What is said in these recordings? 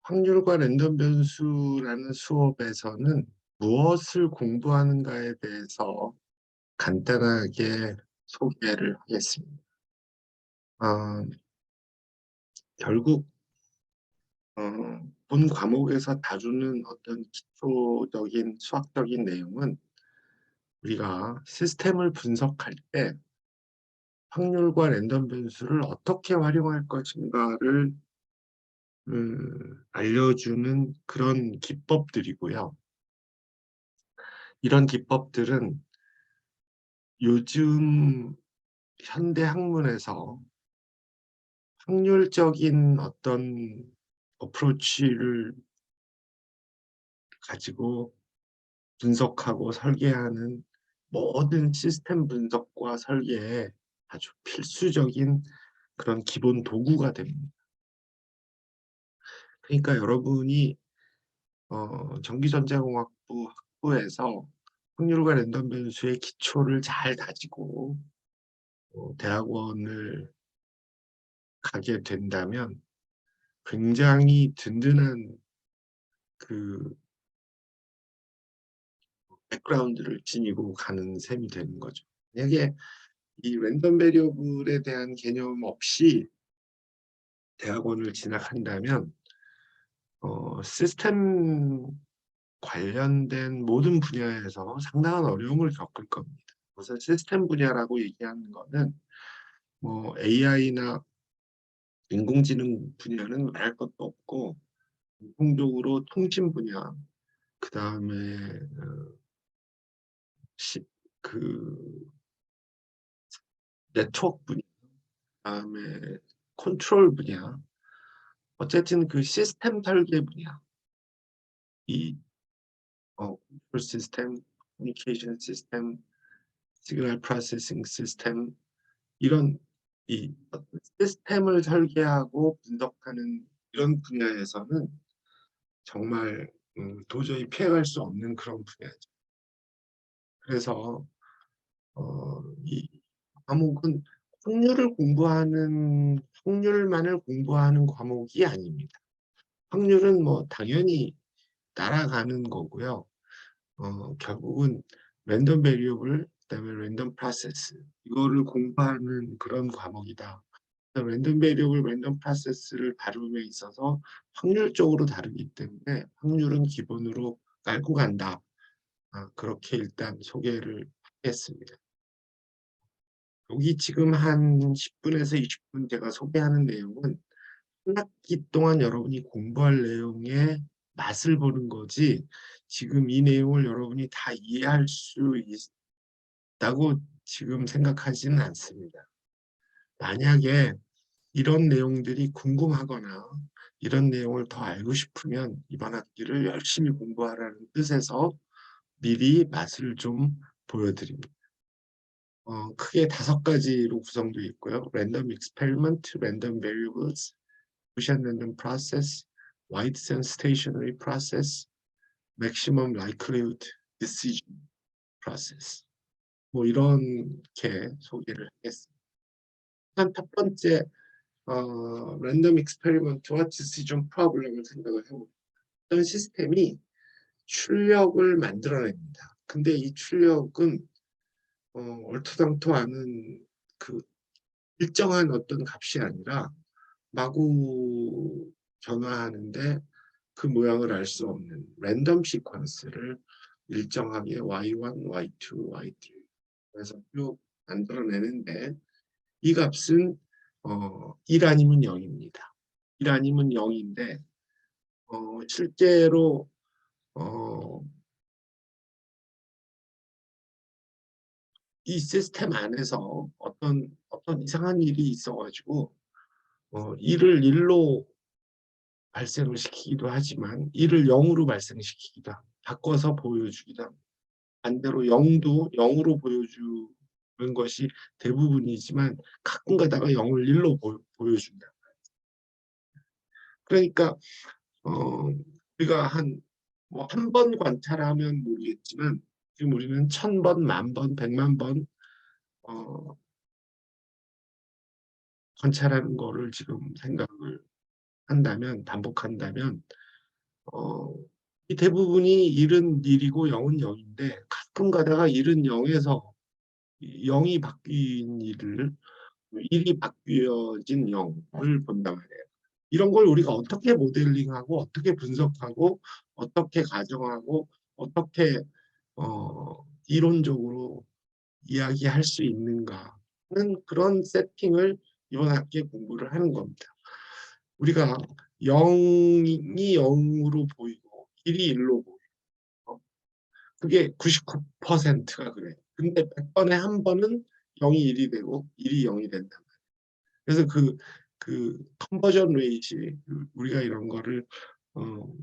확률과 랜덤 변수라는 수업에서는 무엇을 공부하는가에 대해서 간단하게 소개를 하겠습니다. 어, 결국 본 과목에서 다루는 어떤 기초적인 수학적인 내용은 우리가 시스템을 분석할 때 확률과 랜덤 변수를 어떻게 활용할 것인가를 알려주는 그런 기법들이고요. 이런 기법들은 요즘 현대 학문에서 확률적인 어떤 어프로치를 가지고 분석하고 설계하는 모든 시스템 분석과 설계에 아주 필수적인 그런 기본 도구가 됩니다. 그러니까 여러분이 전기전자공학부 학부에서 확률과 랜덤 변수의 기초를 잘 다지고 대학원을 가게 된다면 굉장히 든든한 그 백그라운드를 지니고 가는 셈이 되는 거죠. 만약에 이 랜덤 베리어블에 대한 개념 없이 대학원을 진학한다면 시스템 관련된 모든 분야에서 상당한 어려움을 겪을 겁니다. 우선 시스템 분야라고 얘기하는 거는 뭐 AI나 인공지능 분야는 말할 것도 없고 공통적으로 통신 분야, 그 다음에 그 네트워크 분야, 그다음에 컨트롤 분야, 어쨌든 그 시스템 설계 분야, 이 컨트롤 시스템, 커뮤니케이션 시스템, 시그널 프로세싱 시스템 이런 이 시스템을 설계하고 분석하는 이런 분야에서는 정말 도저히 피해갈 수 없는 그런 분야죠. 그래서 이 과목은 확률만을 공부하는 과목이 아닙니다. 확률은 뭐 당연히 따라가는 거고요. 결국은 랜덤 베리어블, 그다음에 랜덤 프로세스 이거를 공부하는 그런 과목이다. 랜덤 베리어블, 랜덤 프로세스를 다룸에 있어서 확률적으로 다루기 때문에 확률은 기본으로 깔고 간다. 그렇게 일단 소개를 하겠습니다. 여기 지금 한 10분에서 20분 제가 소개하는 내용은 한 학기 동안 여러분이 공부할 내용의 맛을 보는 거지 지금 이 내용을 여러분이 다 이해할 수 있다고 지금 생각하지는 않습니다. 만약에 이런 내용들이 궁금하거나 이런 내용을 더 알고 싶으면 이번 학기를 열심히 공부하라는 뜻에서 미리 맛을 좀 보여드립니다. 크게 5가지로 구성되어 있고요. 랜덤 익스페리먼트, 랜덤 베리어블스, Gaussian random process, wide sense stationary process, maximum likelihood decision process. 뭐 이렇게 소개를 하겠습니다. 일단 첫 번째 랜덤 익스페리먼트와 디시전 프로블럼을 생각을 해봅니다. 어떤 시스템이 출력을 만들어냅니다. 근데 이 출력은 얼토당토하는 그 일정한 어떤 값이 아니라 마구 변화하는데 그 모양을 알 수 없는 랜덤 시퀀스를 일정하게 Y1, Y2, Y3 그래서 쭉 만들어내는데 이 값은 1 아니면 0입니다. 1 아니면 0인데 실제로 이 시스템 안에서 어떤 이상한 일이 있어가지고 1을 1로 발생을 시키기도 하지만 1을 0으로 발생시키기도 합니다. 바꿔서 보여주기도 합니다. 반대로 0도 0으로 보여주는 것이 대부분이지만 가끔 가다가 0을 1로 보여준다. 그러니까 우리가 한 번 관찰하면 모르겠지만 지금 우리는 1000번, 10,000번, 1,000,000번 관찰하는 거를 지금 생각을 한다면, 반복한다면 이 대부분이 1은 1이고 0은 0인데 가끔 가다가 1은 0에서 0이 바뀐 일을 1이 바뀌어진 0을 본단 말이에요. 이런 걸 우리가 어떻게 모델링하고 어떻게 분석하고 어떻게 가정하고 어떻게 이론적으로 이야기할 수 있는가는 그런 세팅을 이번 학기에 공부를 하는 겁니다. 우리가 0이 0으로 보이고 1이 1로 보이고 그게 99%가 그래요. 근데 100번에 한 번은 0이 1이 되고 1이 0이 된다. 그래서 그 컨버전 레이트 우리가 이런 거를 어,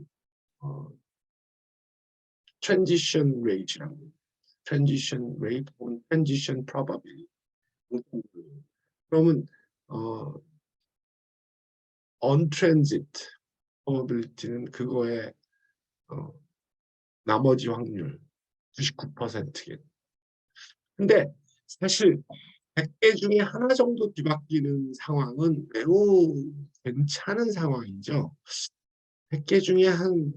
어, 트랜지션 레이트라고 트랜지션 레이트 혹은 트랜지션 프로바빌리티 그러면 언트랜짓 probability는 그거의 나머지 확률 99%겠. 근데 사실 100개 중에 하나 정도 뒤바뀌는 상황은 매우 괜찮은 상황이죠. 100개 중에 한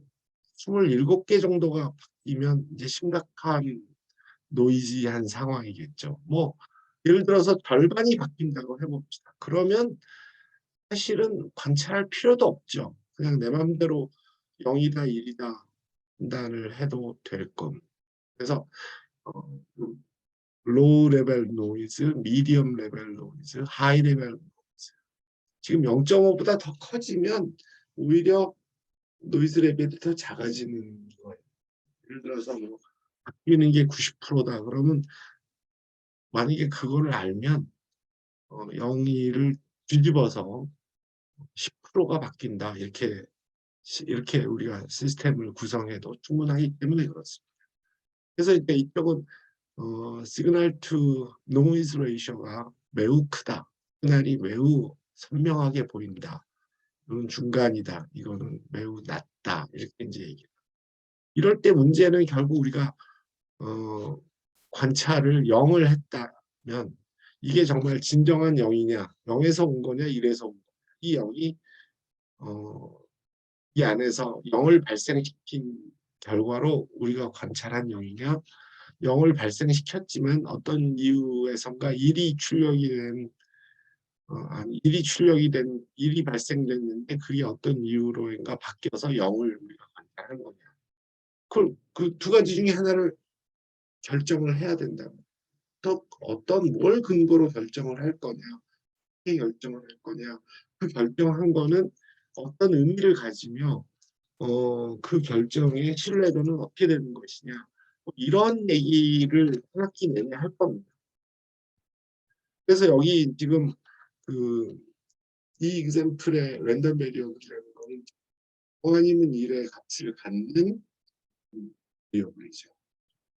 27개 정도가 바뀌면 이제 심각한 노이지한 상황이겠죠. 뭐 예를 들어서 절반이 바뀐다고 해봅시다. 그러면 사실은 관찰할 필요도 없죠. 그냥 내 마음대로 0이다 1이다 판단을 해도 될 겁니다. 그래서 로우 레벨 노이즈, 미디엄 레벨 노이즈, 하이 레벨 노이즈. 지금 0.5보다 더 커지면 오히려 노이즈 레벨이 더 작아지는 거예요. 예를 들어서 뭐 바뀌는 게 90%다 그러면 만약에 그거를 알면 0을 뒤집어서 10%가 바뀐다 이렇게 우리가 시스템을 구성해도 충분하기 때문에 그렇습니다. 그래서 이제 이쪽은 시그널 투 노이즈 레이셔가 매우 크다. 시그널이 매우 선명하게 보인다. 이건 중간이다. 이거는 매우 낮다. 이렇게 이제 얘기해요. 이럴 때 문제는 결국 우리가 관찰을 0을 했다면 이게 정말 진정한 0이냐, 0에서 온 거냐, 1에서 온 거냐. 이 0이 이 안에서 0을 발생시킨 결과로 우리가 관찰한 0이냐, 0을 발생시켰지만 어떤 이유에선가 1이 출력이 된 일이 발생됐는데 그게 어떤 이유로인가 바뀌어서 0을 우리가 관찰한 거냐. 그 두 가지 중에 하나를 결정을 해야 된다. 또 어떤 뭘 근거로 결정을 할 거냐, 어떻게 결정을 할 거냐. 그 결정한 거는 어떤 의미를 가지며 그 결정의 신뢰도는 어떻게 되는 것이냐. 뭐 이런 얘기를 한 학기 내내 할 겁니다. 그래서 여기 지금 이 example의 랜덤 베리어블이라는 거는 아니면 1의 값을 갖는 베리어블이죠.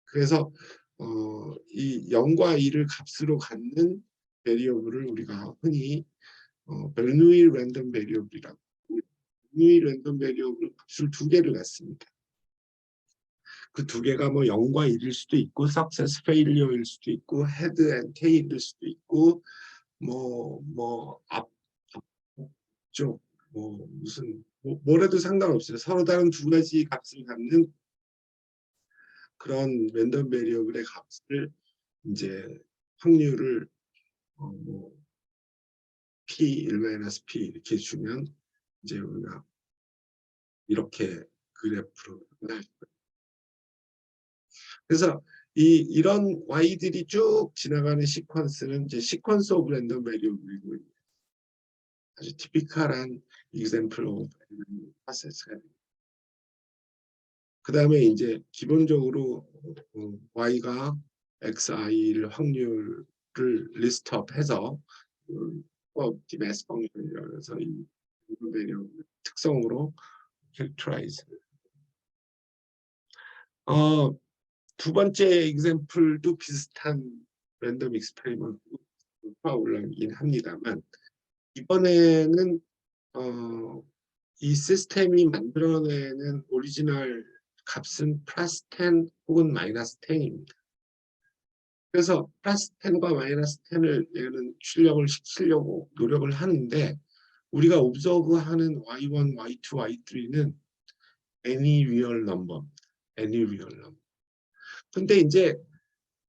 그래서 이 0과 1을 값으로 갖는 베리어블을 우리가 흔히 베르누이 랜덤 베리어블이라고 베르누이 랜덤 베리어블 값을 두 개를 갖습니다. 그 두 개가 뭐 0과 1일 수도 있고 success failure일 수도 있고 head and tail일 수도 있고 앞쪽 무슨 뭐래도 상관없어요. 서로 다른 두 가지 값을 갖는 그런 랜덤 베리어블의 값을 이제 확률을 뭐 P 1-P 이렇게 주면 이제 우리가 이렇게 그래프로 할 거예요. 그래서 이런 Y들이 쭉 지나가는 시퀀스는 이제 시퀀스 오브 랜덤 베리어블이고 아주 티피컬한 example of process가 됩니다. 그 다음에 이제 기본적으로 Y가 XI를 확률을 리스트업해서 마스 펑션이라고 해서 이 베리어블 특성으로 characterize. 두 번째 example도 비슷한 랜덤 익스페리먼트가 올라오긴 합니다만 이번에는 이 시스템이 만들어내는 오리지널 값은 플러스 10 혹은 마이너스 10입니다. 그래서 플러스 10과 마이너스 10을 얘는 출력을 시키려고 노력을 하는데 우리가 observe하는 y1, y2, y3는 any real number, any real number. 근데 이제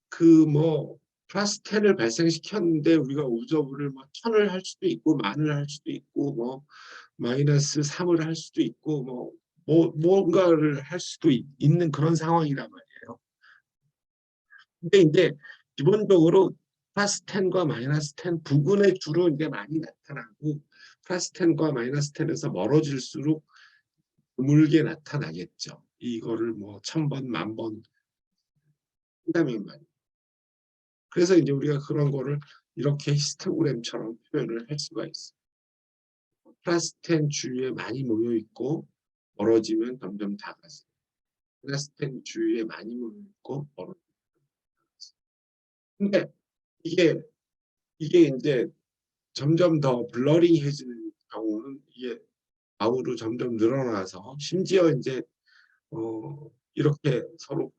그 뭐 플러스 10을 발생시켰는데 우리가 observe를 뭐 1000을 할 수도 있고 만을 할 수도 있고 뭐 마이너스 3을 할 수도 있고 뭔가를 할 수도 있는 그런 상황이란 말이에요. 근데 이제 기본적으로 플러스 10과 마이너스 10 부근에 주로 이제 많이 나타나고 플러스 10과 마이너스 10에서 멀어질수록 드물게 나타나겠죠. 이거를 뭐 1000번, 10,000번 한다면 말이에요. 그래서 이제 우리가 그런 거를 이렇게 히스토그램처럼 표현을 할 수가 있어요. 플러스 10 주위에 많이 모여 있고 멀어지면 점점 작아져요. 플러스 10 주위에 많이 모여 있고 멀어지면. 근데 이게 이제 점점 더 블러링해지는 경우는 이게 좌우로 점점 늘어나서 심지어 이제 이렇게 서로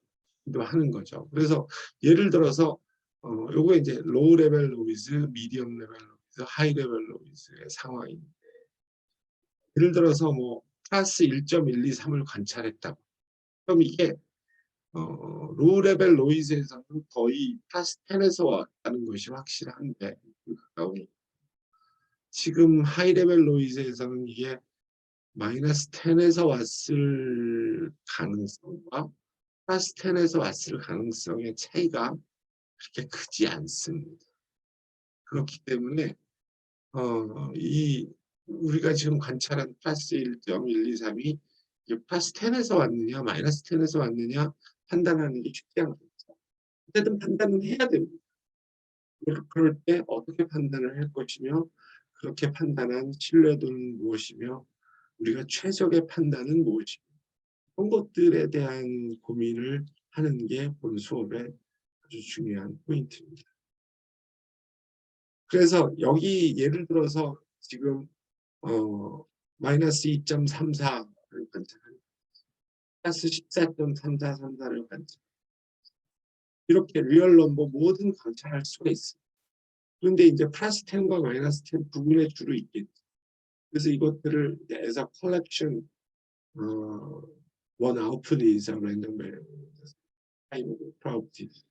하는 거죠. 그래서 예를 들어서 요거 이제 로우 레벨 노이즈, 미디엄 레벨 노이즈, 하이 레벨 노이즈의 상황인데 예를 들어서 뭐 플러스 1.123을 관찰했다. 그럼 이게 로우 레벨 노이즈에서는 거의 플러스 10에서 왔다는 것이 확실한데 지금 하이 레벨 노이즈에서는 이게 마이너스 10에서 왔을 가능성과 플러스 10에서 왔을 가능성의 차이가 그렇게 크지 않습니다. 그렇기 때문에 이 우리가 지금 관찰한 플러스 1.123이 플러스 10에서 왔느냐 마이너스 10에서 왔느냐 판단하는 게 쉽지 않겠죠. 어쨌든 판단은 해야 됩니다. 그럴 때 어떻게 판단을 할 것이며 그렇게 판단한 신뢰도는 무엇이며 우리가 최적의 판단은 무엇이며 그런 것들에 대한 고민을 하는 게 본 수업의 아주 중요한 포인트입니다. 그래서 여기 예를 들어서 지금 마이너스 2.34를 관찰하는 플러스 14.3434를 관찰 이렇게 리얼 넘버 모든 관찰할 수가 있어요. 그런데 이제 플러스 10과 마이너스 10 부분에 주로 있겠죠. 그래서 이것들을 as a collection one output is a random variable probability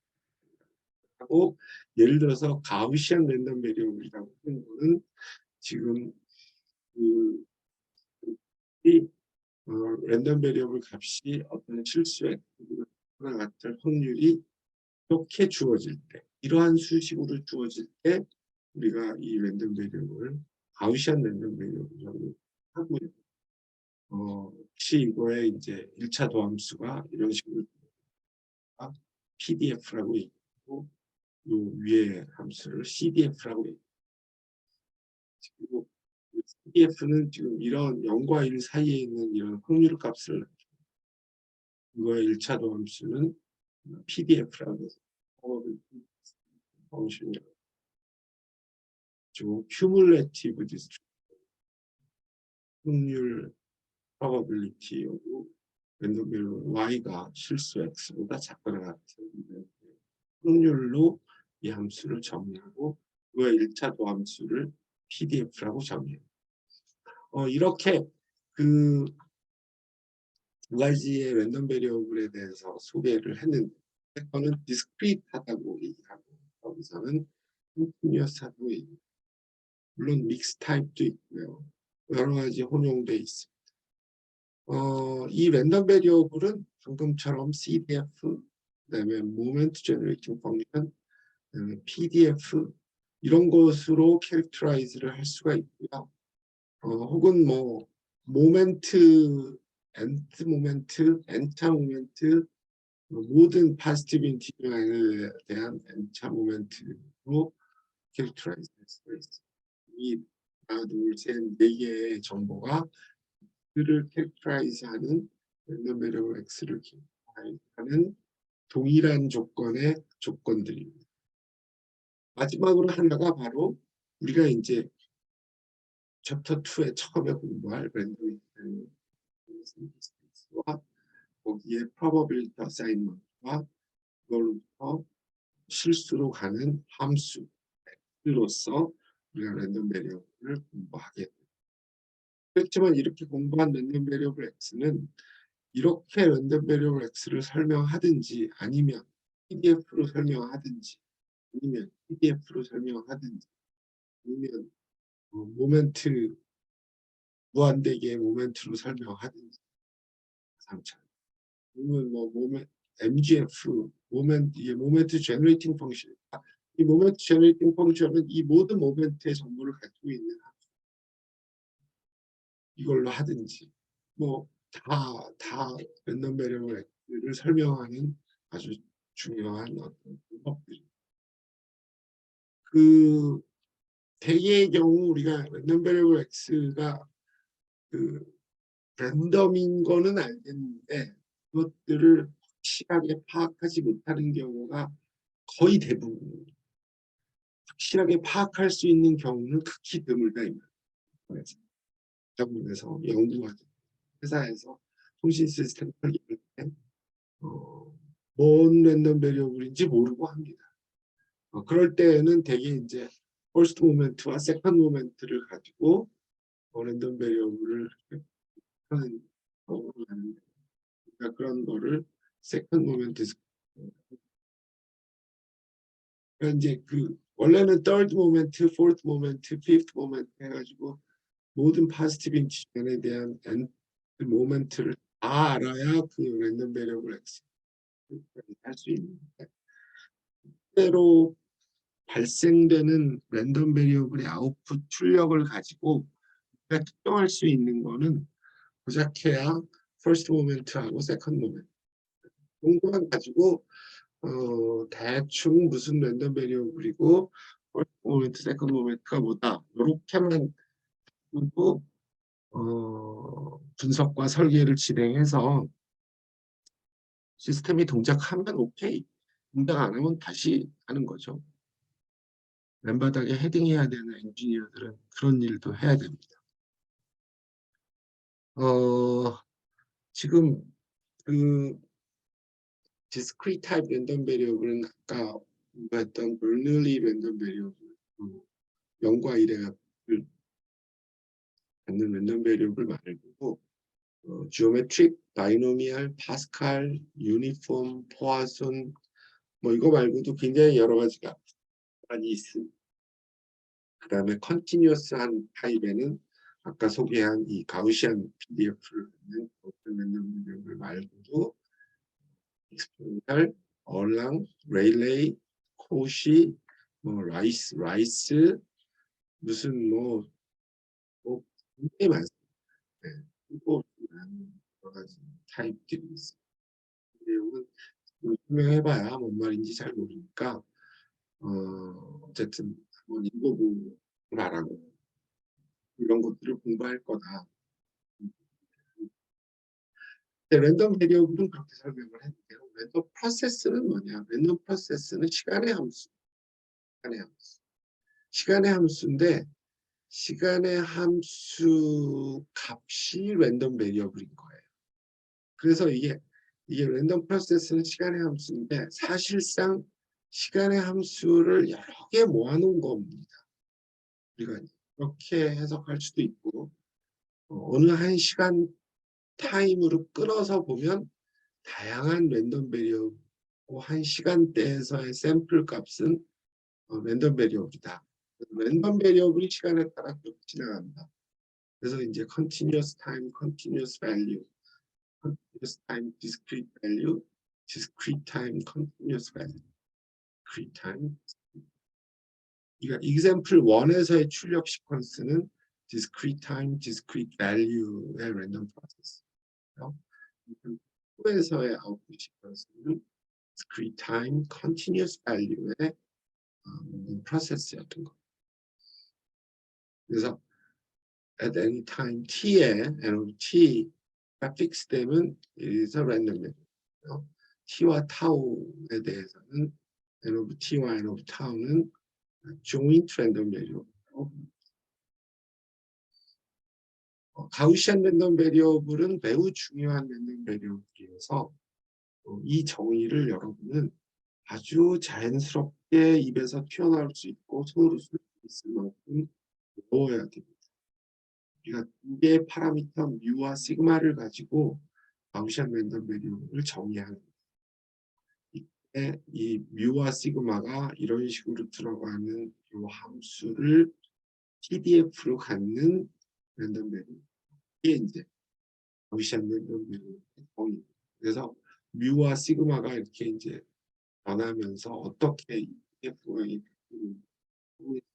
하고 예를 들어서 가우시안 랜덤 베리어블이라고 하는 거는 지금 이 랜덤 베리어블 값이 어떤 실수에 하나 같을 확률이 이렇게 주어질 때 이러한 수식으로 주어질 때 우리가 이 랜덤 베리어블을 가우시안 랜덤 베리어블이라고 하고요. 혹시 이거에 이제 1차 도함수가 이런 식으로 PDF라고 있고 요 위에 함수를 CDF라고 있고 그리고 CDF는 지금 이런 0과 1 사이에 있는 이런 확률 값을 이거의 1차 도함수는 PDF라고 해서 펑션이라고 그리고 cumulative distribution 확률 probability하고 랜덤 베리어블 y가 실수 x보다 작거나 같은 확률로 이 함수를 정의하고 그의 1차 도함수를 PDF라고 정의해요. 이렇게 그 두 가지의 랜덤 베리어블에 대해서 소개를 했는데 저는 디스크리트하다고 얘기하고 여기서는 컨티뉴어스하다고 얘기해요. 물론 믹스 타입도 있고요. 여러 가지 혼용돼 있습니다. 이 랜덤 베리어블은 방금처럼 CDF, 그다음에 모멘트 제너레이팅 펑션, 그다음에 PDF 이런 것으로 캐릭터라이즈를 할 수가 있고요. 혹은 뭐 모멘트, 엔트 모멘트, 엔타 모멘트 모든 파지티브 인티저에 대한 n차 모멘트로 캐릭터라이즈 할 수가 있어요. 이 하나, 둘, 셋, 네 개의 정보가 그를 캐릭터라이즈하는 랜덤 베리어블 x를 캐릭터라이즈하는 동일한 조건의 조건들입니다. 마지막으로 하나가 바로 우리가 이제 챕터 2에 처음에 공부할 랜덤 와 거기에 probability assignment와 그걸로부터 실수로 가는 함수로서 우리가 랜덤 베리어블을 공부하게 됩니다. 그렇지만 이렇게 공부한 랜덤 베리어블 X는 이렇게 랜덤 베리어블 X를 설명하든지 아니면 PDF로 설명하든지 아니면 PDF로 설명하든지 아니면 모멘트 무한대기의 모멘트로 설명하든지 3차 아니면 뭐 MGF 이게 모멘트 제너레이팅 펑션 이 모멘트 제너레이팅 펑션은 이 모든 모멘트의 정보를 가지고 있는 이걸로 하든지 뭐 다 랜덤 베리어블을 설명하는 아주 중요한 어떤 방법들. 그 대개의 경우 우리가 랜덤 베리어블 X가 그 랜덤인 거는 알겠는데 그것들을 확실하게 파악하지 못하는 경우가 거의 대부분. 확실하게 파악할 수 있는 경우는 극히 드물다 이 말이에요. 전문에서 연구하는 회사에서 통신 시스템 설계할 때 뭔 랜덤 베리어블인지 모르고 합니다. 그럴 때에는 대개 이제 퍼스트 모멘트와 세컨드 모멘트를 가지고 랜덤 베리어블을 하는 경우가 많은데 그러니까 그런 거를 세컨드 모멘트 그러니까 이제 그 원래는 third 모멘트, fourth 모멘트, fifth 모멘트 해가지고 모든 파지티브 인티전에 대한 모멘트를 다 알아야 그 랜덤 베리어블 X를 할 수 있는데 실제로 발생되는 랜덤 베리어블의 아웃풋 출력을 가지고 우리가 특정할 수 있는 거는 고작해야 퍼스트 모멘트하고 세컨드 모멘트 정도만 가지고 대충 무슨 랜덤 베리어블이고 퍼스트 모멘트, 세컨드 모멘트가 뭐다 이렇게만 하고 분석과 설계를 진행해서 시스템이 동작하면 오케이. 동작 안 하면 다시 하는 거죠. 맨바닥에 헤딩해야 되는 엔지니어들은 그런 일도 해야 됩니다. 지금 그 discrete type 랜덤 베리어블은 아까 했던 버널리 랜덤 베리어블 0과 1에 갖는 랜덤 베리어블 말고 지오메트릭, 바이노미얼, 파스칼, 유니폼, 포아손 뭐 이거 말고도 굉장히 여러 가지가 많이 있습니다. 그 다음에 컨티뉴어스한 타입에는 아까 소개한 이 가우시안 PDF를 갖는 랜덤 베리어블 말고도 익스포니탈, 얼랑, 레일레이, 코시, 뭐 라이스 무슨 뭐 굉장히 많습니다. 네. 여러 가지 타입들이 있습니다. 내용은 설명해봐야 뭔 말인지 잘 모르니까 어쨌든 한번 읽어보라고 이런 것들을 공부할 거다. 랜덤 베리어블은 그렇게 설명을 했는데요. 랜덤 프로세스는 뭐냐? 랜덤 프로세스는 시간의 함수. 시간의 함수. 시간의 함수인데 시간의 함수 값이 랜덤 베리어블인 거예요. 그래서 이게 랜덤 프로세스는 시간의 함수인데 사실상 시간의 함수를 여러 개 모아놓은 겁니다. 우리가 이렇게 해석할 수도 있고 어느 한 시간 타임으로 끊어서 보면 다양한 랜덤 베리어블 한 시간대에서의 샘플 값은 랜덤 베리어블이다. 랜덤 베리어블이 시간에 따라 그렇게 지나간다. 그래서 이제 continuous time, continuous value, continuous time, discrete value, discrete time, continuous value, discrete time. 그러니까 example 1에서의 출력 시퀀스는 discrete time, discrete value의 랜덤 프로세스예요. 2에서의 아웃풋 시퀀스는 discrete time, continuous value의 프로세스였던 거. 그래서 at any time t에 n of t가 픽스되면 is a random variable. t와 타우에 대해서는 n of t와 n of 타우는 joint random variable. 가우시안 랜덤 베리어블은 매우 중요한 랜덤 베리어블이어서 이 정의를 여러분은 아주 자연스럽게 입에서 튀어나올 수 있고 손으로 쓸 수 있을 만큼 외워야 됩니다. 우리가 두 개의 파라미터 뮤와 시그마를 가지고 가우시안 랜덤 베리어블을 정의하는 이때 이 뮤와 시그마가 이런 식으로 들어가는 이 함수를 PDF로 갖는 랜덤 베리어블. 이게 이제 가우시안 랜덤 베리어블의 정의. 그래서 뮤와 시그마가 이렇게 이제 변하면서 어떻게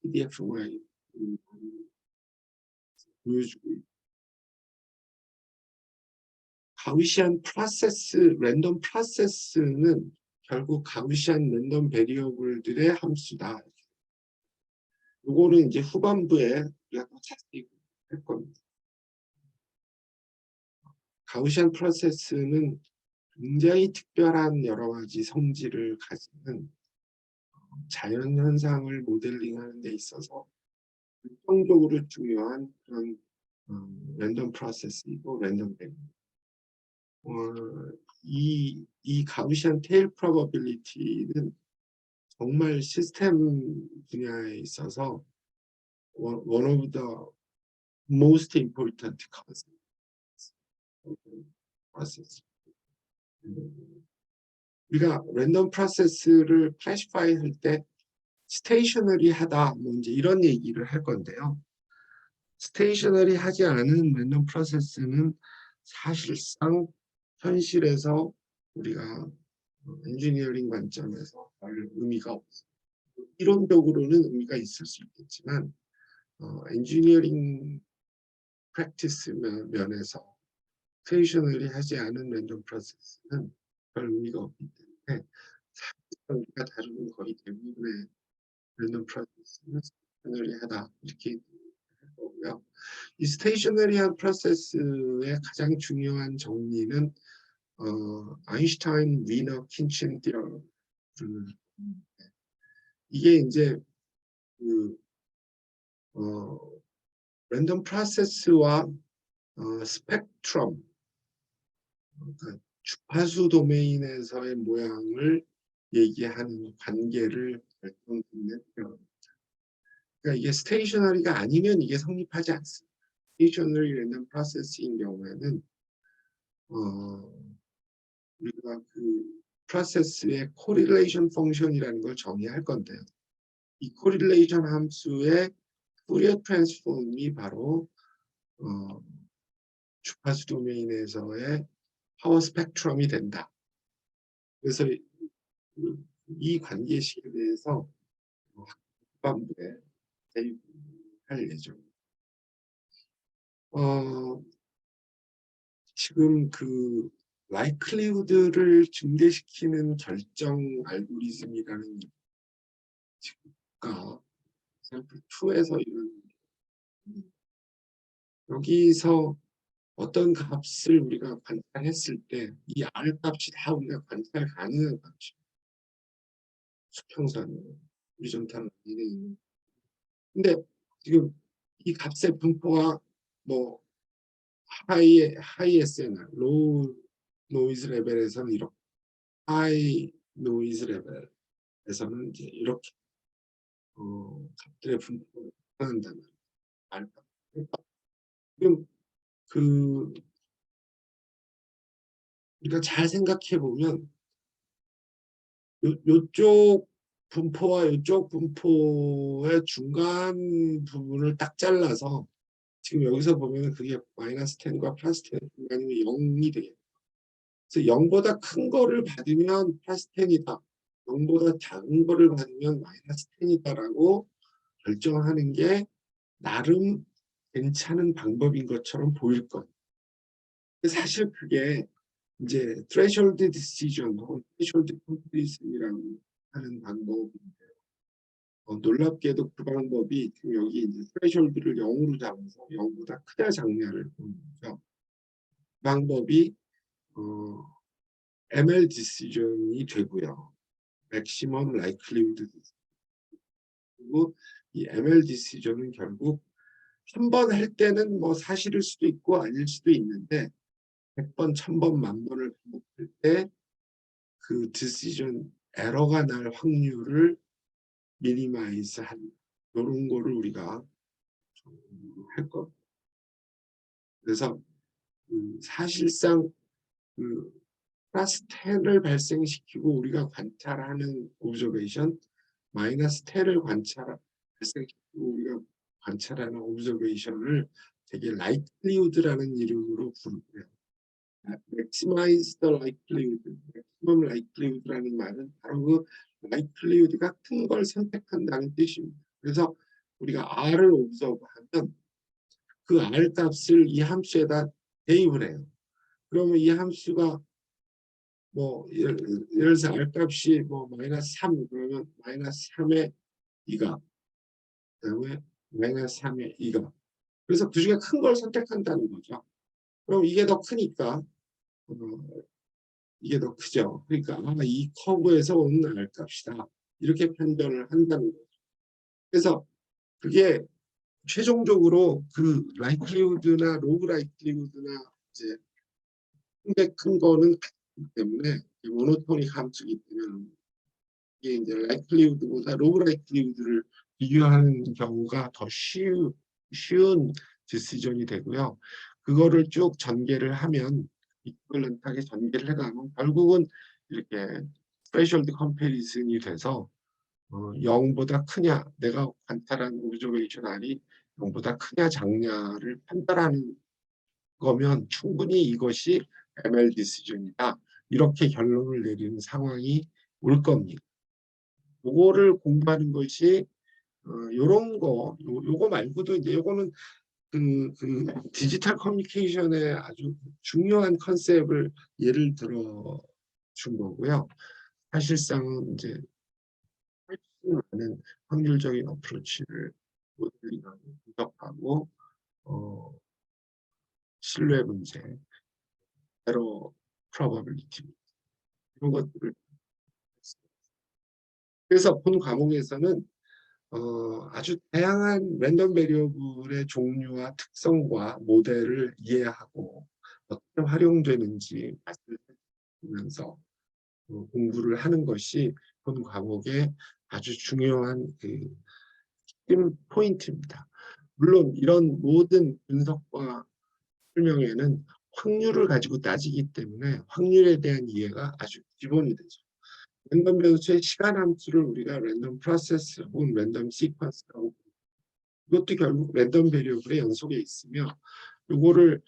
PDF가 보여주고 있고 가우시안 프로세스, 랜덤 프로세스는 결국 가우시안 랜덤 베리어블들의 함수다. 요거는 이제 후반부에 우리가 더 자세히 할 겁니다. 가우시안 프로세스는 굉장히 특별한 여러 가지 성질을 가지는 자연현상을 모델링하는 데 있어서 결정적으로 중요한 그런 랜덤 프로세스이고 랜덤 베리어블. 이 가우시안 테일 프로버빌리티는 정말 시스템 분야에 있어서 one of the most important concepts. 우리가 랜덤 프로세스를 클래시파이 할 때 스테이셔너리 하다 뭐 이제 이런 얘기를 할 건데요. 스테이셔너리 하지 않은 랜덤 프로세스는 사실상 현실에서 우리가 엔지니어링 관점에서 별 의미가 없어요. 이론적으로는 의미가 있을 수 있겠지만 엔지니어링 프랙티스 면에서 스테이셔너리 하지 않은 랜덤 프로세스는 별 의미가 없기 때문에 사실상 우리가 다루는 거의 대부분의 랜덤 프로세스는 스테이셔너리하다 이렇게 할 거고요. 이 스테이셔너리한 프로세스의 가장 중요한 정리는 아인슈타인 위너 킨친 티어럼. 이게 이제 그 랜덤 프로세스와 스펙트럼, 그러니까 주파수 도메인에서의 모양을 얘기하는 관계를 결정짓는 테러입니다. 그러니까 이게 스테이셔너리가 아니면 이게 성립하지 않습니다. 스테이셔너리 랜덤 프로세스인 경우에는 우리가 그 프로세스의 코릴레이션 펑션이라는 걸 정의할 건데요. 이 코릴레이션 함수의 푸리어 트랜스폼이 바로 주파수 도메인에서의 파워 스펙트럼이 된다. 그래서 이 관계식에 대해서 후반부에 대입할 예정입니다. 지금 그 라이클리후드를 증대시키는 결정 알고리즘이라는 지금가 샘플 2에서 이런 여기서 어떤 값을 우리가 관찰했을 때 이 R 값이 다 우리가 관찰 가능한 값이 수평선 호리존탈 라인에 있는. 근데 지금 이 값의 분포가 뭐 하이 SNR, 로우 노이즈 레벨에서는 이렇게, 하이 노이즈 레벨에서는 이제 이렇게 값들의 분포를 표현한다는 알파. 지금 그 우리가 잘 생각해 보면 요쪽 분포와 요쪽 분포의 중간 부분을 딱 잘라서 지금 여기서 보면 그게 마이너스 10과 플러스 10 중간이면 0이 되겠죠. 그래서 0보다 큰 거를 받으면 플러스 10이다. 0보다 작은 거를 받으면 마이너스 10이다라고 결정하는 게 나름 괜찮은 방법인 것처럼 보일 거예요. 사실 그게 이제 threshold decision 혹은 threshold completion이라고 하는 방법인데 놀랍게도 그 방법이 지금 여기 이제 threshold를 0으로 잡아서 0보다 크냐 작냐를 보는 거죠. 그 방법이 ML decision이 되고요. maximum likelihood decision. 그리고 이 ML decision은 결국 한 번 할 때는 뭐 사실일 수도 있고 아닐 수도 있는데 100번, 1000번, 10,000번을 반복할 때 그 디시전 에러가 날 확률을 미니마이즈 한 이런 거를 우리가 할 겁니다. 그래서 사실상 플러스 10을 발생시키고 우리가 관찰하는 오브저베이션, 마이너스 10을 발생시키고 우리가 관찰하는 오브저베이션을 되게 likelihood라는 이름으로 부르고요. maximize the likelihood, maximum likelihood라는 말은 바로 그 likelihood가 큰 걸 선택한다는 뜻입니다. 그래서 우리가 R을 observe하면 그 R 값을 이 함수에다 대입을 해요. 그러면 이 함수가 뭐 예를 들어서 R 값이 뭐 마이너스 3 그러면 마이너스 3의 2가 그다음에 마이너스 3의 2가 그래서 그 중에 큰 걸 선택한다는 거죠. 그럼 이게 더 크니까 이게 더 크죠. 그러니까 이 커브에서 오는 R 값이다. 이렇게 판단을 한다는 거죠. 그래서 그게 최종적으로 그 likelihood나 log likelihood나 이제 큰 거는 같기 때문에 모노토닉 함수이기 때문에 이게 이제 likelihood보다 log likelihood를 비교하는 경우가 더 쉬운 디시전이 되고요. 그거를 쭉 전개를 하면 이퀄런트하게 전개를 해가면 결국은 이렇게 threshold comparison이 돼서 0보다 크냐 내가 관찰한 오브저베이션 R이 0보다 크냐 작냐를 판단하는 거면 충분히 이것이 ML 디시전이다. 이렇게 결론을 내리는 상황이 올 겁니다. 그거를 공부하는 것이 요런 거 요거 말고도 이제 요거는 그 디지털 커뮤니케이션의 아주 중요한 컨셉을 예를 들어 준 거고요. 사실상은 이제 훨씬 많은 확률적인 어프로치를 모델링하고 분석하고 신뢰 문제, 에러 프로버빌리티 이런 것들을 그래서 본 과목에서는 아주 다양한 랜덤 베리어블의 종류와 특성과 모델을 이해하고 어떻게 활용되는지 말씀드리면서 공부를 하는 것이 본 과목의 아주 중요한 핵심 포인트입니다. 물론 이런 모든 분석과 설명에는 확률을 가지고 따지기 때문에 확률에 대한 이해가 아주 기본이 되죠. 랜덤 변수의 시간 함수를 우리가 랜덤 프로세스 혹은 랜덤 시퀀스라고 이것도 결국 랜덤 베리어블의 연속에 있으며 이거를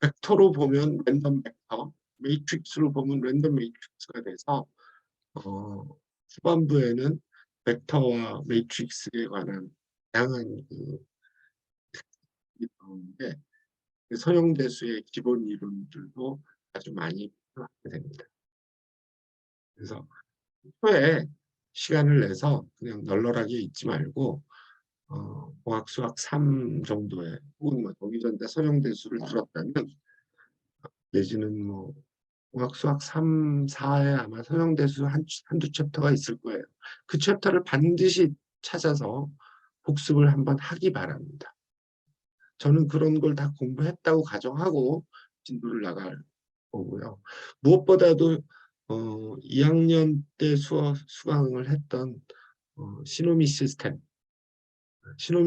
벡터로 보면 랜덤 벡터, 매트릭스로 보면 랜덤 매트릭스가 돼서 후반부에는 벡터와 매트릭스에 관한 다양한 특징이 나오는데 선형대수의 기본 이론들도 아주 많이 필요하게 됩니다. 그래서 후에 시간을 내서 그냥 널널하게 있지 말고 공학 수학 3 정도에 혹은 뭐 거기 전에 선형대수를 들었다면 내지는 뭐 공학 수학 3, 4에 아마 선형대수 한두 챕터가 있을 거예요. 그 챕터를 반드시 찾아서 복습을 한번 하기 바랍니다. 저는 그런 걸 다 공부했다고 가정하고 진도를 나갈 거고요. 무엇보다도 2학년 때 수강을 했던 시노미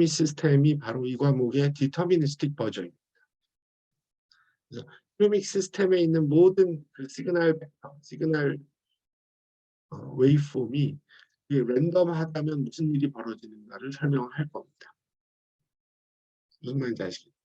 시스템이 바로 이 과목의 디터미니스틱 버전입니다. 그래서 시노믹 시스템에 있는 모든 그 시그널 벡터, 시그널 웨이폼이 랜덤하다면 무슨 일이 벌어지는가를 설명할 겁니다. 무슨 말인지 아시겠죠?